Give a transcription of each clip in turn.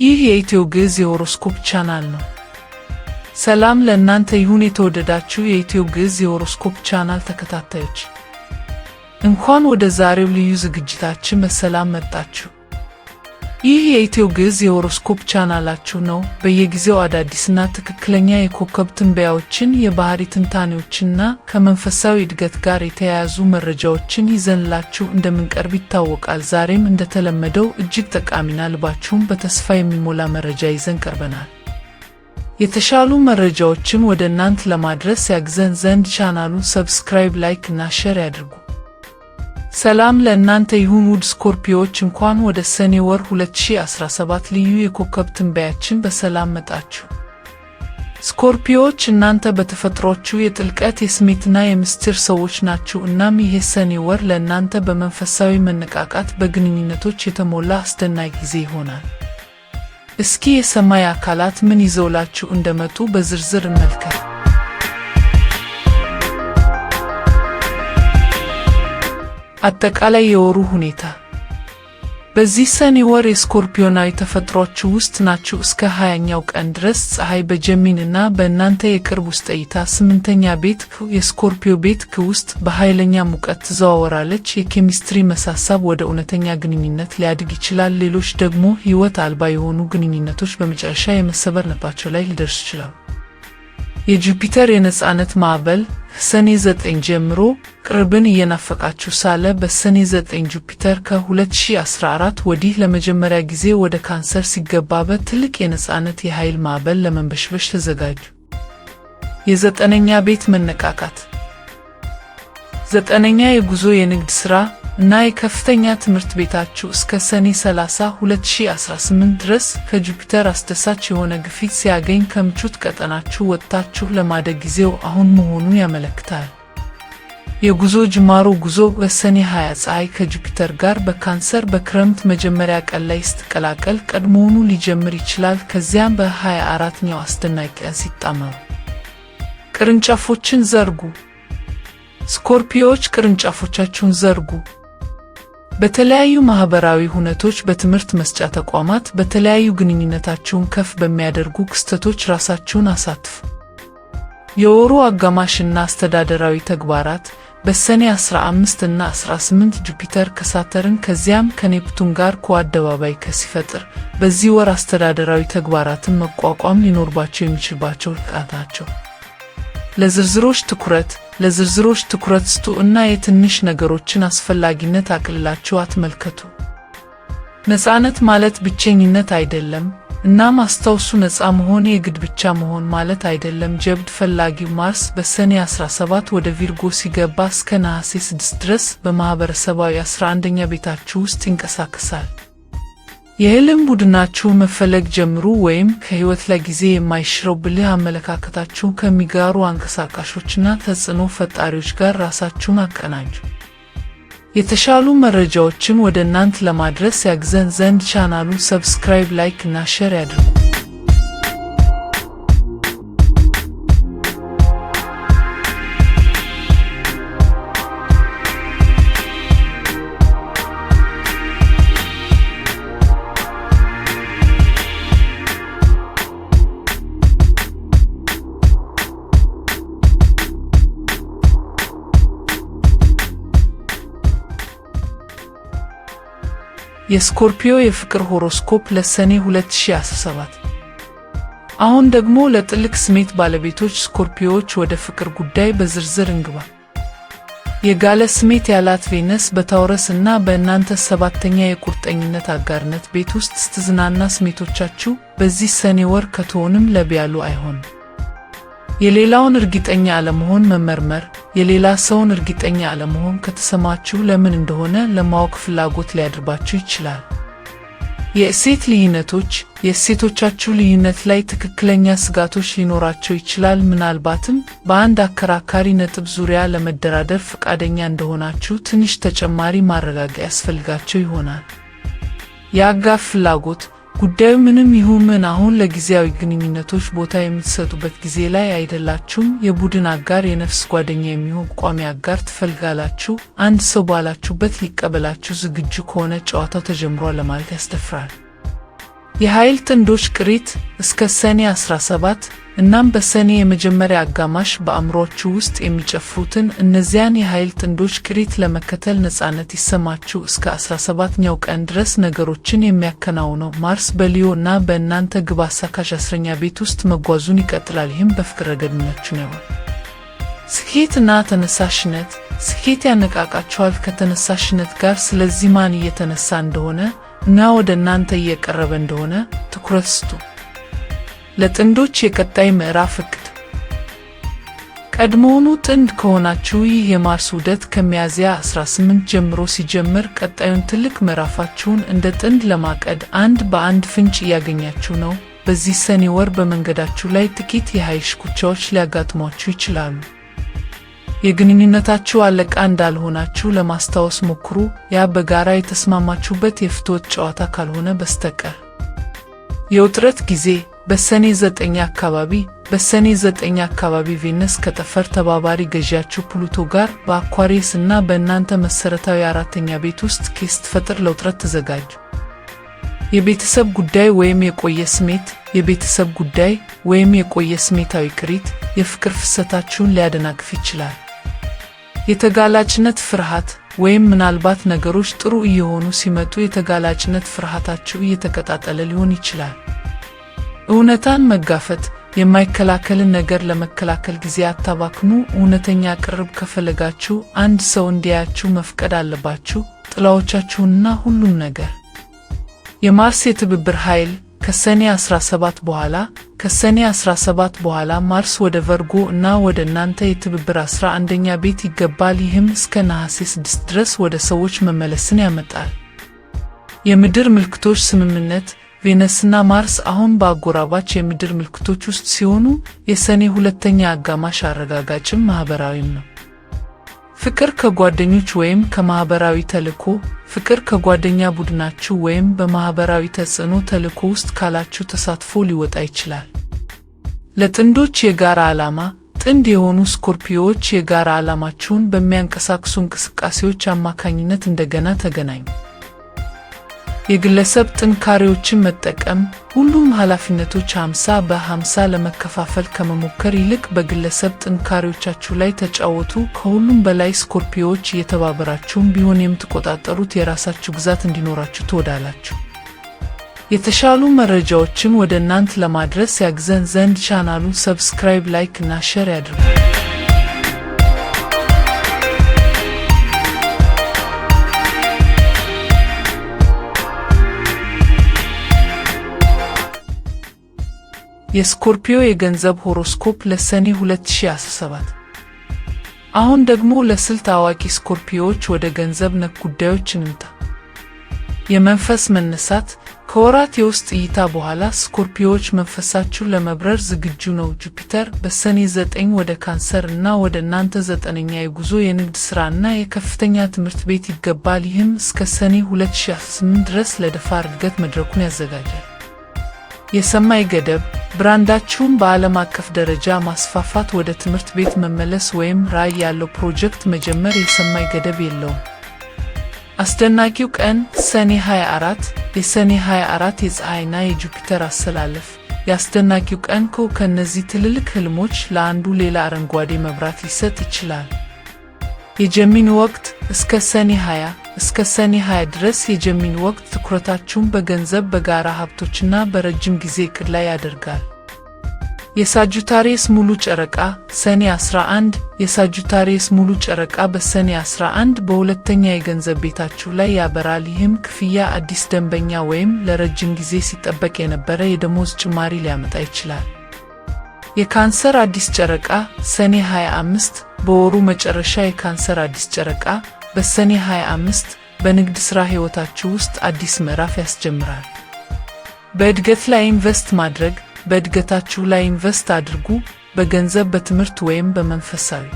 ይህ የኢትዮ ግዕዝ የሆሮስኮፕ ቻናል ነው። ሰላም ለእናንተ ይሁን የተወደዳችሁ የኢትዮ ግዕዝ የሆሮስኮፕ ቻናል ተከታታዮች፣ እንኳን ወደ ዛሬው ልዩ ዝግጅታችን በሰላም መጣችሁ። ይህ የኢትዮ ግዕዝ የሆሮስኮፕ ቻናላችሁ ነው። በየጊዜው አዳዲስና ትክክለኛ የኮከብ ትንበያዎችን፣ የባህሪ ትንታኔዎችንና ከመንፈሳዊ እድገት ጋር የተያያዙ መረጃዎችን ይዘንላችሁ እንደምንቀርብ ይታወቃል። ዛሬም እንደተለመደው እጅግ ጠቃሚና ልባችሁን በተስፋ የሚሞላ መረጃ ይዘን ቀርበናል። የተሻሉ መረጃዎችን ወደ እናንተ ለማድረስ ያግዘን ዘንድ ቻናሉን ሰብስክራይብ፣ ላይክ እና ሼር ያድርጉ። ሰላም ለእናንተ ይሁን ውድ ስኮርፒዮዎች፣ እንኳን ወደ ሰኔ ወር 2017 ልዩ የኮከብ ትንበያችን በሰላም መጣችሁ። ስኮርፒዮዎች፣ እናንተ በተፈጥሯችሁ የጥልቀት የስሜትና የምስጢር ሰዎች ናችሁ። እናም ይሄ ሰኔ ወር ለእናንተ በመንፈሳዊ መነቃቃት፣ በግንኙነቶች የተሞላ አስደናቂ ጊዜ ይሆናል። እስኪ የሰማይ አካላት ምን ይዘውላችሁ እንደመጡ በዝርዝር እንመልከት። አጠቃላይ የወሩ ሁኔታ። በዚህ ሰኔ ወር የስኮርፒዮናዊ ተፈጥሯችሁ ውስጥ ናችሁ። እስከ 20ኛው ቀን ድረስ ፀሐይ በጀሚኒ እና በእናንተ የቅርብ ውስጥ እይታ 8ኛ ቤት የስኮርፒዮ ቤት ውስጥ በኃይለኛ ሙቀት ትዘዋወራለች። የኬሚስትሪ መሳሳብ ወደ እውነተኛ ግንኙነት ሊያድግ ይችላል። ሌሎች ደግሞ ሕይወት አልባ የሆኑ ግንኙነቶች በመጨረሻ የመሰበር ነጥባቸው ላይ ሊደርሱ ይችላሉ። የጁፒተር የነጻነት ማዕበል ሰኔ 9 ጀምሮ ቅርብን እየናፈቃችሁ ሳለ በሰኔ 9 ጁፒተር ከ2014 ወዲህ ለመጀመሪያ ጊዜ ወደ ካንሰር ሲገባበት ትልቅ የነጻነት የኃይል ማዕበል ለመንበሽበሽ ተዘጋጁ። የዘጠነኛ ቤት መነቃቃት። ዘጠነኛ የጉዞ፣ የንግድ ሥራ እና የከፍተኛ ትምህርት ቤታችሁ እስከ ሰኔ 30 2018 ድረስ ከጁፒተር አስደሳች የሆነ ግፊት ሲያገኝ ከምቾት ቀጠናችሁ ወጥታችሁ ለማደግ ጊዜው አሁን መሆኑን ያመለክታል። የጉዞ ጅማሮ ጉዞ በሰኔ 20 ፀሐይ ከጁፒተር ጋር በካንሰር በክረምት መጀመሪያ ቀን ላይ ስትቀላቀል ቀድሞውኑ ሊጀምር ይችላል። ከዚያም በ24ኛው አስደናቂ ቀን ሲጣመሩ ቅርንጫፎችን ዘርጉ። ስኮርፒዮዎች፣ ቅርንጫፎቻችሁን ዘርጉ። በተለያዩ ማህበራዊ ሁነቶች፣ በትምህርት መስጫ ተቋማት፣ በተለያዩ ግንኙነታችሁን ከፍ በሚያደርጉ ክስተቶች ራሳችሁን አሳትፉ። የወሩ አጋማሽና አስተዳደራዊ ተግባራት በሰኔ 15 እና 18 ጁፒተር ከሳተርን ከዚያም ከኔፕቱን ጋር ከአደባባይ ሲፈጥር በዚህ ወር አስተዳደራዊ ተግባራትን መቋቋም ሊኖርባቸው የሚችልባቸው ቀናት ናቸው። ለዝርዝሮች ትኩረት ስጡ እና የትንሽ ነገሮችን አስፈላጊነት አቅልላችሁ አትመልከቱ። ነፃነት ማለት ብቸኝነት አይደለም። እናም አስታውሱ፣ ነፃ መሆን የግድ ብቻ መሆን ማለት አይደለም። ጀብድ ፈላጊው ማርስ በሰኔ 17 ወደ ቪርጎ ሲገባ እስከ ነሐሴ 6 ድረስ በማህበረሰባዊ 11ኛ ቤታችሁ ውስጥ ይንቀሳቀሳል። የህልም ቡድናችሁ መፈለግ ጀምሩ፣ ወይም ከህይወት ላይ ጊዜ የማይሽረው ብልህ አመለካከታችሁ ከሚጋሩ አንቀሳቃሾችና ተጽዕኖ ፈጣሪዎች ጋር ራሳችሁን አቀናጁ። የተሻሉ መረጃዎችን ወደ እናንተ ለማድረስ ያግዘን ዘንድ ቻናሉን ሰብስክራይብ፣ ላይክ እና ሼር ያድርጉ። የስኮርፒዮ የፍቅር ሆሮስኮፕ ለሰኔ 2017። አሁን ደግሞ ለጥልቅ ስሜት ባለቤቶች ስኮርፒዮዎች ወደ ፍቅር ጉዳይ በዝርዝር እንግባ። የጋለ ስሜት ያላት ቬነስ በታውረስ እና በእናንተ 7ኛ የቁርጠኝነት አጋርነት ቤት ውስጥ ስትዝናና ስሜቶቻችሁ በዚህ ሰኔ ወር ከቶንም ለብ ያሉ አይሆንም። የሌላውን እርግጠኛ አለመሆን መመርመር። የሌላ ሰውን እርግጠኛ አለመሆን ከተሰማችሁ ለምን እንደሆነ ለማወቅ ፍላጎት ሊያድርባችሁ ይችላል። የእሴት ልዩነቶች። የእሴቶቻችሁ ልዩነት ላይ ትክክለኛ ስጋቶች ሊኖራቸው ይችላል። ምናልባትም በአንድ አከራካሪ ነጥብ ዙሪያ ለመደራደር ፈቃደኛ እንደሆናችሁ ትንሽ ተጨማሪ ማረጋገጥ ያስፈልጋቸው ይሆናል። የአጋር ፍላጎት። ጉዳዩ ምንም ይሁን ምን አሁን ለጊዜያዊ ግንኙነቶች ቦታ የምትሰጡበት ጊዜ ላይ አይደላችሁም። የቡድን አጋር፣ የነፍስ ጓደኛ የሚሆን ቋሚ አጋር ትፈልጋላችሁ። አንድ ሰው ባላችሁበት ሊቀበላችሁ ዝግጁ ከሆነ ጨዋታው ተጀምሯል ለማለት ያስደፍራል። የኃይል ጥንዶች ቅሪት እስከ ሰኔ 17 እናም በሰኔ የመጀመሪያ አጋማሽ በአእምሮአችሁ ውስጥ የሚጨፍሩትን እነዚያን የኃይል ጥንዶች ቅሪት ለመከተል ነፃነት ይሰማችሁ። እስከ 17ኛው ቀን ድረስ ነገሮችን የሚያከናውነው ማርስ በሊዮ እና በእናንተ ግብ አሳካሽ 10ኛ ቤት ውስጥ መጓዙን ይቀጥላል። ይህም በፍቅር ረገድናችሁ ነው። ስኬት እና ተነሳሽነት። ስኬት ያነቃቃችኋል ከተነሳሽነት ጋር። ስለዚህ ማን እየተነሳ እንደሆነ እና ወደ እናንተ እየቀረበ እንደሆነ ትኩረት ስጡ። ለጥንዶች የቀጣይ ምዕራፍ እቅድ። ቀድሞውኑ ጥንድ ከሆናችሁ ይህ የማርስ ዑደት ከሚያዝያ 18 ጀምሮ ሲጀምር ቀጣዩን ትልቅ ምዕራፋችሁን እንደ ጥንድ ለማቀድ አንድ በአንድ ፍንጭ እያገኛችሁ ነው። በዚህ ሰኔ ወር በመንገዳችሁ ላይ ጥቂት የኃይል ሽኩቻዎች ሊያጋጥሟችሁ ይችላሉ። የግንኙነታችሁ አለቃ እንዳልሆናችሁ ለማስታወስ ሞክሩ፣ ያ በጋራ የተስማማችሁበት የፍትወት ጨዋታ ካልሆነ በስተቀር። የውጥረት ጊዜ በሰኔ 9 አካባቢ ቬነስ ከጠፈር ተባባሪ ገዢያችሁ ፕሉቶ ጋር በአኳሪየስ እና በእናንተ መሰረታዊ 4ኛ ቤት ውስጥ ስትፈጥር ለውጥረት ተዘጋጁ። የቤተሰብ ጉዳይ ወይም የቆየ ስሜት። የቤተሰብ ጉዳይ ወይም የቆየ ስሜታዊ ቅሪት የፍቅር ፍሰታችሁን ሊያደናቅፍ ይችላል። የተጋላጭነት ፍርሃት ወይም ምናልባት ነገሮች ጥሩ እየሆኑ ሲመጡ የተጋላጭነት ፍርሃታችሁ እየተቀጣጠለ ሊሆን ይችላል። እውነታን መጋፈጥ። የማይከላከልን ነገር ለመከላከል ጊዜ አታባክኑ። እውነተኛ ቅርብ ከፈለጋችሁ አንድ ሰው እንዲያያችሁ መፍቀድ አለባችሁ፣ ጥላዎቻችሁንና ሁሉም ነገር። የማርስ የትብብር ኃይል ከሰኔ 17 በኋላ ማርስ ወደ ቨርጎ እና ወደ እናንተ የትብብር 11ኛ ቤት ይገባል። ይህም እስከ ነሐሴ 6 ድረስ ወደ ሰዎች መመለስን ያመጣል። የምድር ምልክቶች ስምምነት። ቬነስና ማርስ አሁን በአጎራባች የምድር ምልክቶች ውስጥ ሲሆኑ የሰኔ ሁለተኛ አጋማሽ አረጋጋጭም ማህበራዊም ነው። ፍቅር ከጓደኞች ወይም ከማህበራዊ ተልዕኮ። ፍቅር ከጓደኛ ቡድናችሁ ወይም በማህበራዊ ተጽዕኖ ተልዕኮ ውስጥ ካላችሁ ተሳትፎ ሊወጣ ይችላል። ለጥንዶች የጋራ ዓላማ። ጥንድ የሆኑ ስኮርፒዮዎች የጋራ ዓላማችሁን በሚያንቀሳቅሱ እንቅስቃሴዎች አማካኝነት እንደገና ተገናኙ። የግለሰብ ጥንካሬዎችን መጠቀም። ሁሉም ኃላፊነቶች 50 በ50 ለመከፋፈል ከመሞከር ይልቅ በግለሰብ ጥንካሬዎቻችሁ ላይ ተጫወቱ። ከሁሉም በላይ ስኮርፒዮዎች እየተባበራችሁም ቢሆን የምትቆጣጠሩት የራሳችሁ ግዛት እንዲኖራችሁ ትወዳላችሁ። የተሻሉ መረጃዎችን ወደ እናንተ ለማድረስ ያግዘን ዘንድ ቻናሉን ሰብስክራይብ፣ ላይክ እና ሼር ያድርጉ። የስኮርፒዮ የገንዘብ ሆሮስኮፕ ለሰኔ 2017። አሁን ደግሞ ለስልት አዋቂ ስኮርፒዮዎች ወደ ገንዘብ ነክ ጉዳዮች እንምጣ። የመንፈስ መነሳት። ከወራት የውስጥ እይታ በኋላ ስኮርፒዮዎች መንፈሳችሁ ለመብረር ዝግጁ ነው። ጁፒተር በሰኔ 9 ወደ ካንሰር እና ወደ እናንተ 9ኛ የጉዞ የንግድ ሥራና የከፍተኛ ትምህርት ቤት ይገባል። ይህም እስከ ሰኔ 2018 ድረስ ለደፋር እድገት መድረኩን ያዘጋጃል። የሰማይ ገደብ። ብራንዳችሁን በዓለም አቀፍ ደረጃ ማስፋፋት፣ ወደ ትምህርት ቤት መመለስ ወይም ራዕይ ያለው ፕሮጀክት መጀመር የሰማይ ገደብ የለውም። አስደናቂው ቀን ሰኔ 24። የሰኔ 24 የፀሐይና የጁፒተር አሰላለፍ። የአስደናቂው ቀን ከእነዚህ ትልልቅ ህልሞች ለአንዱ ሌላ አረንጓዴ መብራት ሊሰጥ ይችላል። የጀሚኒ ወቅት እስከ ሰኔ 20 ድረስ። የጀሚኒ ወቅት ትኩረታችሁን በገንዘብ፣ በጋራ ሀብቶችና በረጅም ጊዜ እቅድ ላይ ያደርጋል። የሳጁታሪየስ ሙሉ ጨረቃ ሰኔ 11። የሳጁታሪየስ ሙሉ ጨረቃ በሰኔ 11 በሁለተኛ የገንዘብ ቤታችሁ ላይ ያበራል። ይህም ክፍያ፣ አዲስ ደንበኛ ወይም ለረጅም ጊዜ ሲጠበቅ የነበረ የደሞዝ ጭማሪ ሊያመጣ ይችላል። የካንሰር አዲስ ጨረቃ ሰኔ 25። በወሩ መጨረሻ የካንሰር አዲስ ጨረቃ በሰኔ 25 በንግድ ሥራ ሕይወታችሁ ውስጥ አዲስ ምዕራፍ ያስጀምራል። በእድገት ላይ ኢንቨስት ማድረግ። በእድገታችሁ ላይ ኢንቨስት አድርጉ፣ በገንዘብ፣ በትምህርት ወይም በመንፈሳዊ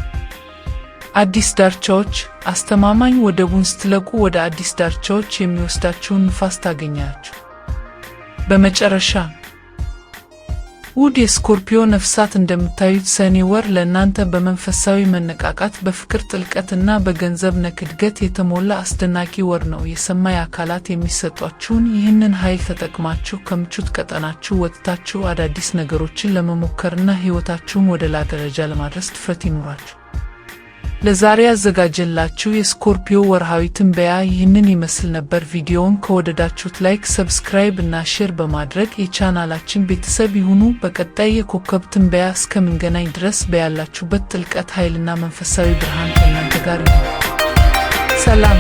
አዲስ ዳርቻዎች። አስተማማኝ ወደቡን ስትለቁ ወደ አዲስ ዳርቻዎች የሚወስዳችሁን ንፋስ ታገኛላችሁ። በመጨረሻ ውድ የስኮርፒዮ ነፍሳት እንደምታዩት ሰኔ ወር ለእናንተ በመንፈሳዊ መነቃቃት፣ በፍቅር ጥልቀትና በገንዘብ ነክ እድገት የተሞላ አስደናቂ ወር ነው። የሰማይ አካላት የሚሰጧችሁን ይህንን ኃይል ተጠቅማችሁ ከምቾት ቀጠናችሁ ወጥታችሁ አዳዲስ ነገሮችን ለመሞከርና ሕይወታችሁን ወደ ላቀ ደረጃ ለማድረስ ድፍረት ይኑራችሁ። ለዛሬ ያዘጋጀላችሁ የስኮርፒዮ ወርሃዊ ትንበያ ይህንን ይመስል ነበር። ቪዲዮውን ከወደዳችሁት ላይክ፣ ሰብስክራይብ እና ሼር በማድረግ የቻናላችን ቤተሰብ ይሁኑ። በቀጣይ የኮከብ ትንበያ እስከምንገናኝ ድረስ በያላችሁበት ጥልቀት ኃይልና መንፈሳዊ ብርሃን ከእናንተ ጋር ይሁን። ሰላም።